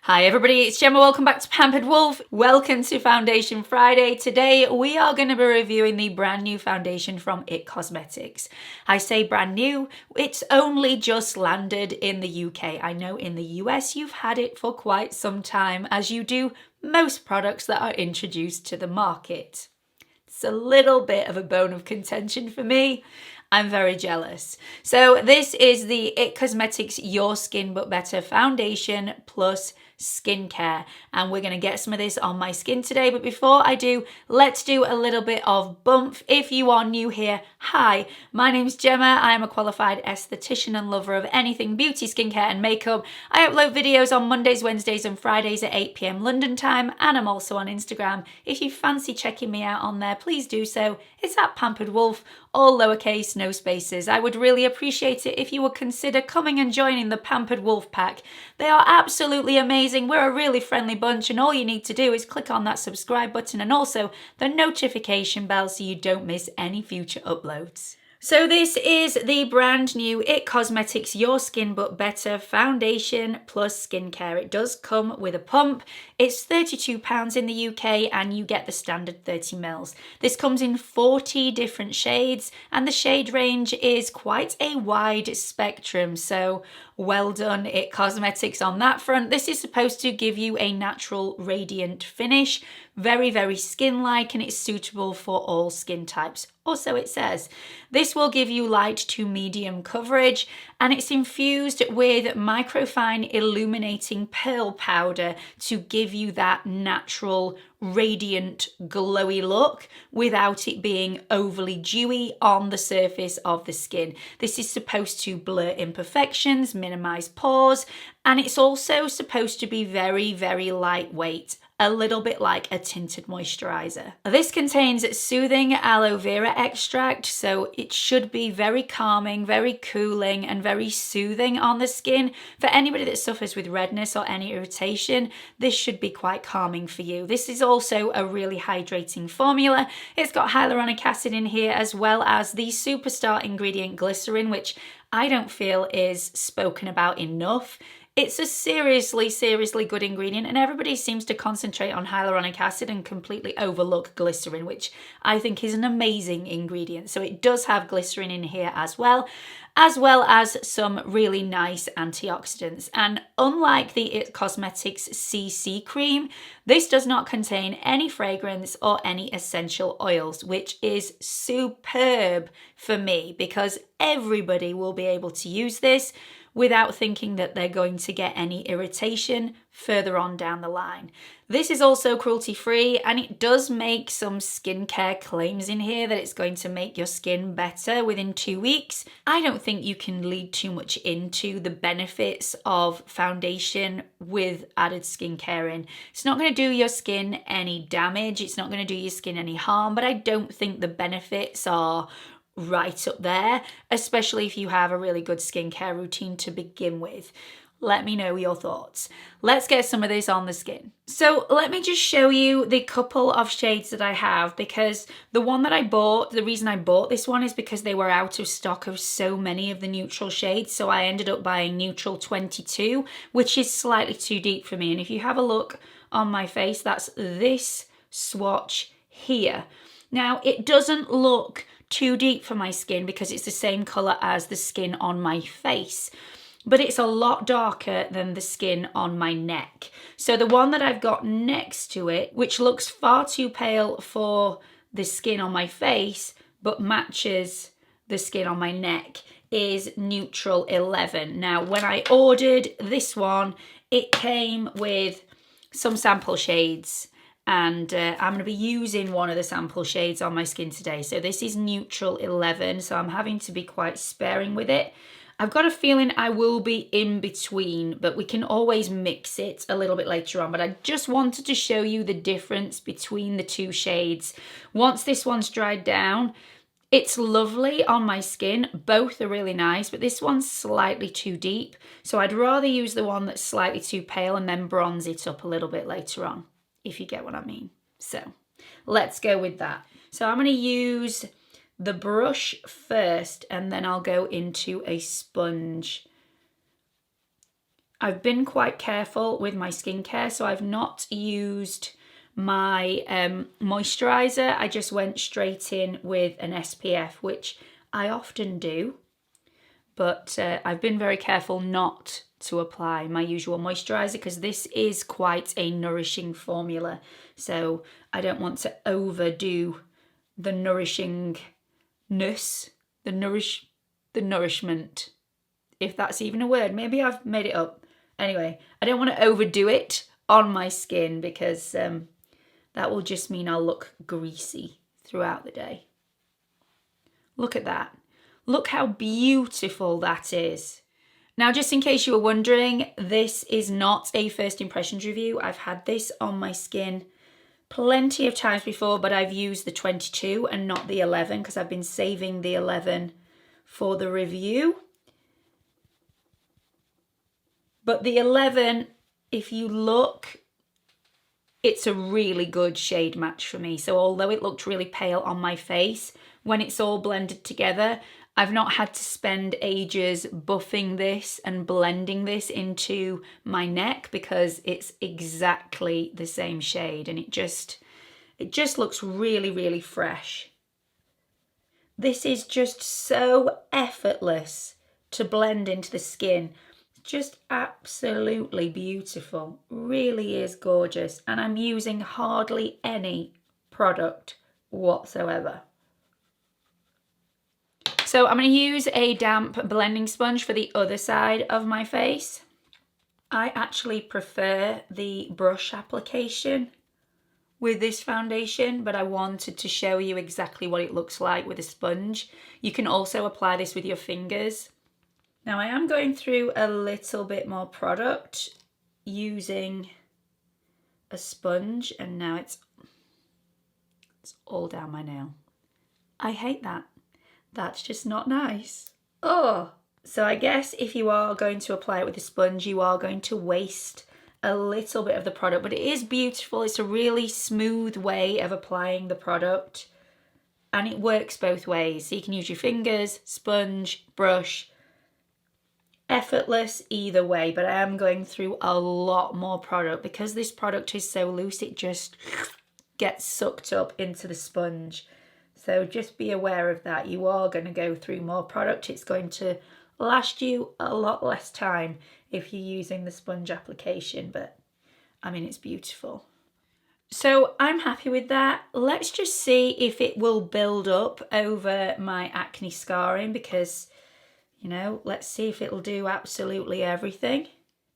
Hi everybody, it's Gemma. Welcome back to Pampered Wolf. Welcome to Foundation Friday. Today we are going to be reviewing the brand new foundation from IT Cosmetics. I say brand new, it's only just landed in the UK. I know in the US you've had it for quite some time, as you do most products that are introduced to the market. It's a little bit of a bone of contention for me. I'm very jealous. So this is the IT Cosmetics Your Skin But Better Foundation Plus Skincare, and we're going to get some of this on my skin today. But before I do, let's do a little bit of bump. If you are new here, hi, my name's Gemma. I am a qualified esthetician and lover of anything beauty, skincare and makeup. I upload videos on Mondays, Wednesdays and Fridays at 8 PM London time, and I'm also on Instagram. If you fancy checking me out on there, please do so. It's at Pampered Wolf, all lowercase, no spaces. I would really appreciate it if you would consider coming and joining the Pampered Wolf pack. They are absolutely amazing. We're a really friendly bunch, and all you need to do is click on that subscribe button and also the notification bell so you don't miss any future uploads. So this is the brand new IT Cosmetics Your Skin But Better Foundation Plus Skincare. It does come with a pump. It's £32 in the UK and you get the standard 30 ml. This comes in 40 different shades and the shade range is quite a wide spectrum. So well done IT Cosmetics on that front. This is supposed to give you a natural radiant finish. Very, very skin-like, and it's suitable for all skin types. Also, it says this will give you light to medium coverage, and it's infused with microfine illuminating pearl powder to give you that natural radiant glowy look without it being overly dewy on the surface of the skin. This is supposed to blur imperfections, minimize pores, and it's also supposed to be very, very lightweight. A little bit like a tinted moisturizer. This contains soothing aloe vera extract, so it should be very calming, very cooling, and very soothing on the skin. For anybody that suffers with redness or any irritation, this should be quite calming for you. This is also a really hydrating formula. It's got hyaluronic acid in here, as well as the superstar ingredient glycerin, which I don't feel is spoken about enough. It's a seriously, seriously good ingredient, and everybody seems to concentrate on hyaluronic acid and completely overlook glycerin, which I think is an amazing ingredient. So it does have glycerin in here as well as some really nice antioxidants. And unlike the IT Cosmetics CC cream, this does not contain any fragrance or any essential oils, which is superb for me because everybody will be able to use this without thinking that they're going to get any irritation further on down the line. This is also cruelty-free, and it does make some skincare claims in here that it's going to make your skin better within 2 weeks. I don't think you can lead too much into the benefits of foundation with added skincare in. It's not going to do your skin any damage, it's not going to do your skin any harm, but I don't think the benefits are right up there, especially if you have a really good skincare routine to begin with. Let me know your thoughts. Let's get some of this on the skin. So let me just show you the couple of shades that I have, because the one that I bought, the reason I bought this one is because they were out of stock of so many of the neutral shades. So I ended up buying neutral 22, which is slightly too deep for me. And if you have a look on my face, that's this swatch here. Now it doesn't look too deep for my skin because it's the same color as the skin on my face, but it's a lot darker than the skin on my neck. So the one that I've got next to it, which looks far too pale for the skin on my face but matches the skin on my neck, is neutral 11. Now when I ordered this one, it came with some sample shades, and I'm going to be using one of the sample shades on my skin today. So this is neutral 11, so I'm having to be quite sparing with it. I've got a feeling I will be in between, but we can always mix it a little bit later on. But I just wanted to show you the difference between the two shades. Once this one's dried down, it's lovely on my skin. Both are really nice, but this one's slightly too deep. So I'd rather use the one that's slightly too pale and then bronze it up a little bit later on, if you get what I mean. So let's go with that. So I'm going to use the brush first, and then I'll go into a sponge. I've been quite careful with my skincare, so I've not used my moisturiser. I just went straight in with an SPF, which I often do, but I've been very careful not to apply my usual moisturiser because this is quite a nourishing formula, so I don't want to overdo the nourishing the nourishment, if that's even a word. Maybe I've made it up. Anyway, I don't want to overdo it on my skin because that will just mean I'll look greasy throughout the day. Look at that. Look how beautiful that is. Now, just in case you were wondering, this is not a first impressions review. I've had this on my skin plenty of times before, but I've used the 22 and not the 11 because I've been saving the 11 for the review. But the 11, if you look, it's a really good shade match for me. So although it looked really pale on my face, when it's all blended together, I've not had to spend ages buffing this and blending this into my neck because it's exactly the same shade, and it just looks really, really fresh. This is just so effortless to blend into the skin. Just absolutely beautiful. Really is gorgeous, and I'm using hardly any product whatsoever. So I'm going to use a damp blending sponge for the other side of my face. I actually prefer the brush application with this foundation, but I wanted to show you exactly what it looks like with a sponge. You can also apply this with your fingers. Now I am going through a little bit more product using a sponge, and now it's all down my nail. I hate that. That's just not nice. Oh, so I guess if you are going to apply it with a sponge, you are going to waste a little bit of the product, but it is beautiful. It's a really smooth way of applying the product, and it works both ways. So you can use your fingers, sponge, brush, effortless either way, but I am going through a lot more product because this product is so loose, it just gets sucked up into the sponge. So just be aware of that. You are going to go through more product. It's going to last you a lot less time if you're using the sponge application, but I mean, it's beautiful. So I'm happy with that. Let's just see if it will build up over my acne scarring because, you know, let's see if it'll do absolutely everything.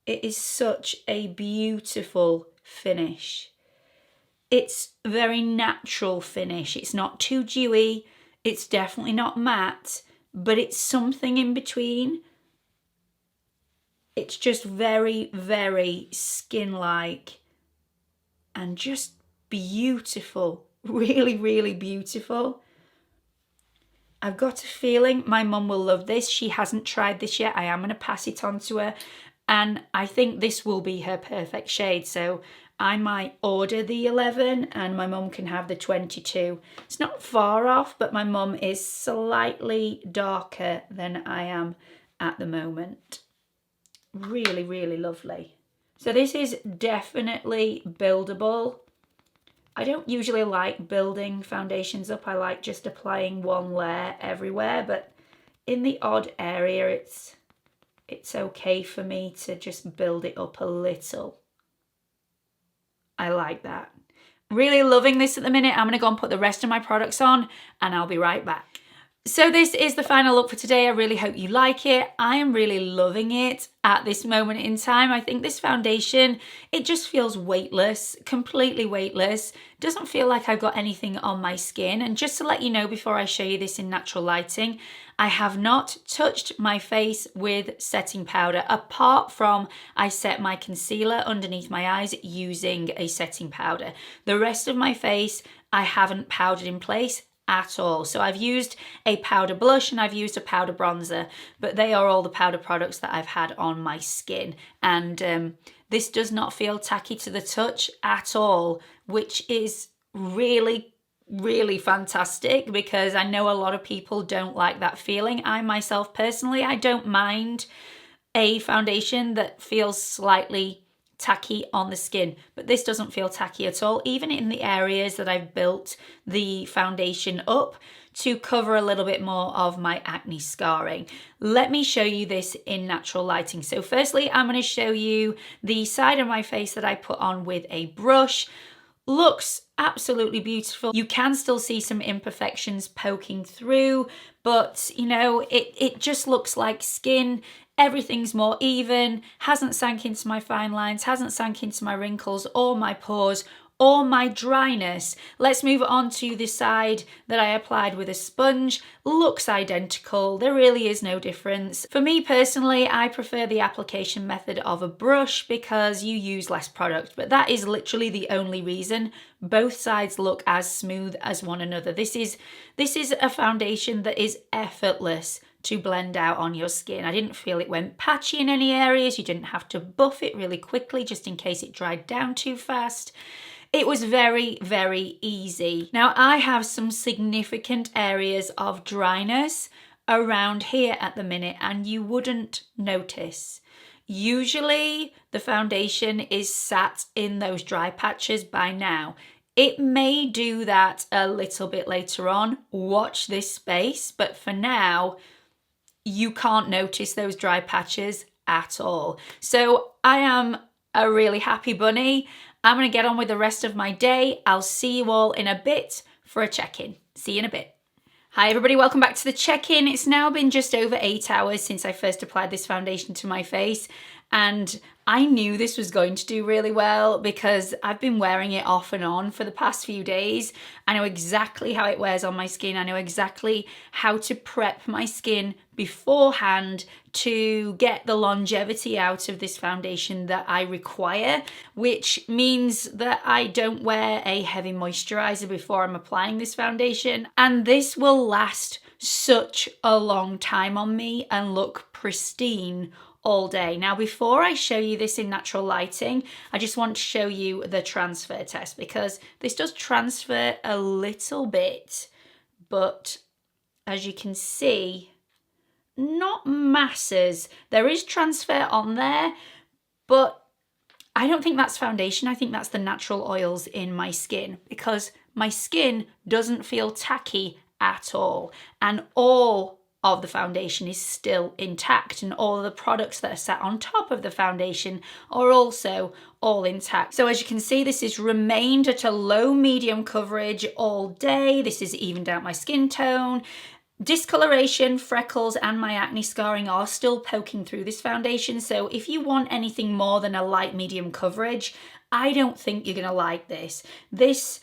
It is such a beautiful finish. It's a very natural finish. It's not too dewy. It's definitely not matte, but it's something in between. It's just very, very skin-like and just beautiful. Really, really beautiful. I've got a feeling my mum will love this. She hasn't tried this yet. I am going to pass it on to her, and I think this will be her perfect shade. So I might order the 11 and my mum can have the 22. It's not far off, but my mum is slightly darker than I am at the moment. Really, really lovely. So this is definitely buildable. I don't usually like building foundations up. I like just applying one layer everywhere, but in the odd area, it's okay for me to just build it up a little. I like that. Really loving this at the minute. I'm going to go and put the rest of my products on and I'll be right back. So this is the final look for today. I really hope you like it. I am really loving it at this moment in time. I think this foundation, it just feels weightless, completely weightless. Doesn't feel like I've got anything on my skin. And just to let you know before I show you this in natural lighting, I have not touched my face with setting powder apart from I set my concealer underneath my eyes using a setting powder. The rest of my face, I haven't powdered in place at all. So I've used a powder blush and I've used a powder bronzer, but they are all the powder products that I've had on my skin. And this does not feel tacky to the touch at all, which is really fantastic because I know a lot of people don't like that feeling. I myself personally, I don't mind a foundation that feels slightly tacky on the skin, but this doesn't feel tacky at all, even in the areas that I've built the foundation up to cover a little bit more of my acne scarring. Let me show you this in natural lighting. So firstly, I'm going to show you the side of my face that I put on with a brush. Looks absolutely beautiful. You can still see some imperfections poking through, but you know, it just looks like skin. Everything's more even, hasn't sank into my fine lines, hasn't sank into my wrinkles or my pores or my dryness. Let's move on to the side that I applied with a sponge. Looks identical, there really is no difference. For me personally, I prefer the application method of a brush because you use less product, but that is literally the only reason. Both sides look as smooth as one another. This is a foundation that is effortless to blend out on your skin. I didn't feel it went patchy in any areas. You didn't have to buff it really quickly just in case it dried down too fast. It was very, very easy. Now I have some significant areas of dryness around here at the minute and you wouldn't notice. Usually the foundation is sat in those dry patches by now. It may do that a little bit later on. Watch this space, but for now, you can't notice those dry patches at all. So I am a really happy bunny. I'm gonna get on with the rest of my day. I'll see you all in a bit for a check-in. See you in a bit. Hi everybody, welcome back to the check-in. It's now been just over 8 hours since I first applied this foundation to my face, and I knew this was going to do really well because I've been wearing it off and on for the past few days. I know exactly how it wears on my skin. I know exactly how to prep my skin beforehand to get the longevity out of this foundation that I require, which means that I don't wear a heavy moisturizer before I'm applying this foundation. And this will last such a long time on me and look pristine all day. Now, before I show you this in natural lighting, I just want to show you the transfer test because this does transfer a little bit, but as you can see, not masses. There is transfer on there, but I don't think that's foundation. I think that's the natural oils in my skin because my skin doesn't feel tacky at all. And all of the foundation is still intact and all of the products that are sat on top of the foundation are also all intact. So as you can see, this has remained at a low medium coverage all day. This has evened out my skin tone. Discoloration, freckles and my acne scarring are still poking through this foundation. So if you want anything more than a light medium coverage, I don't think you're gonna like this. This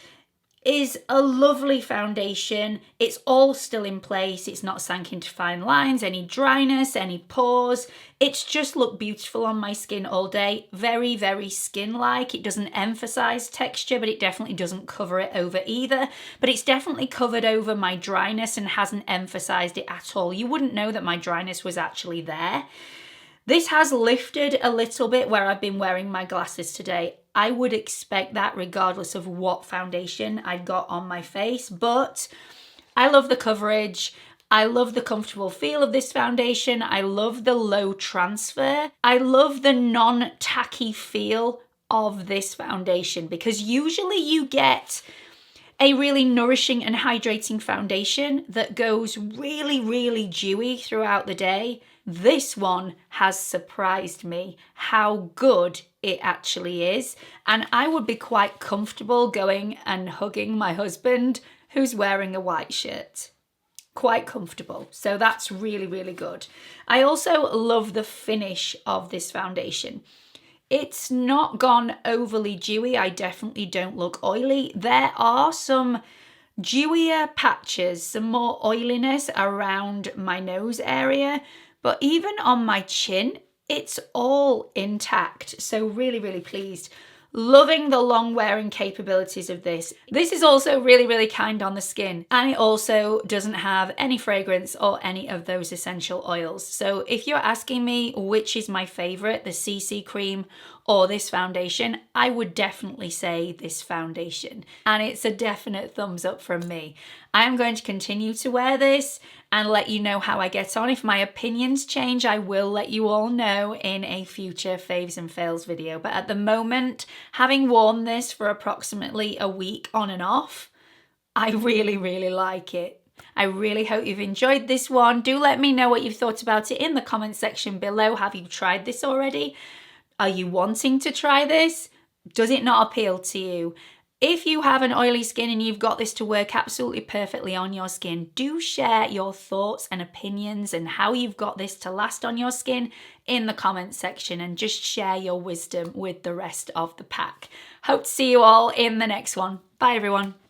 is a lovely foundation. It's all still in place. It's not sank into fine lines, any dryness, any pores. It's just looked beautiful on my skin all day. Very, very skin-like. It doesn't emphasize texture, but it definitely doesn't cover it over either. But it's definitely covered over my dryness and hasn't emphasized it at all. You wouldn't know that my dryness was actually there. This has lifted a little bit where I've been wearing my glasses today. I would expect that regardless of what foundation I've got on my face, but I love the coverage. I love the comfortable feel of this foundation. I love the low transfer. I love the non-tacky feel of this foundation because usually you get a really nourishing and hydrating foundation that goes really, really dewy throughout the day. This one has surprised me how good it actually is, and I would be quite comfortable going and hugging my husband who's wearing a white shirt. Quite comfortable, so that's really, really good. I also love the finish of this foundation. It's not gone overly dewy. I definitely don't look oily. There are some dewier patches, some more oiliness around my nose area, but even on my chin, it's all intact. So really, really pleased. Loving the long wearing capabilities of this. This is also really, really kind on the skin, and it also doesn't have any fragrance or any of those essential oils. So if you're asking me which is my favorite, the CC cream or this foundation, I would definitely say this foundation. And it's a definite thumbs up from me. I am going to continue to wear this and let you know how I get on. If my opinions change, I will let you all know in a future faves and fails video. But at the moment, having worn this for approximately a week on and off, I really, really like it. I really hope you've enjoyed this one. Do let me know what you've thought about it in the comment section below. Have you tried this already? Are you wanting to try this? Does it not appeal to you? If you have an oily skin and you've got this to work absolutely perfectly on your skin, do share your thoughts and opinions and how you've got this to last on your skin in the comment section, and just share your wisdom with the rest of the pack. Hope to see you all in the next one. Bye everyone.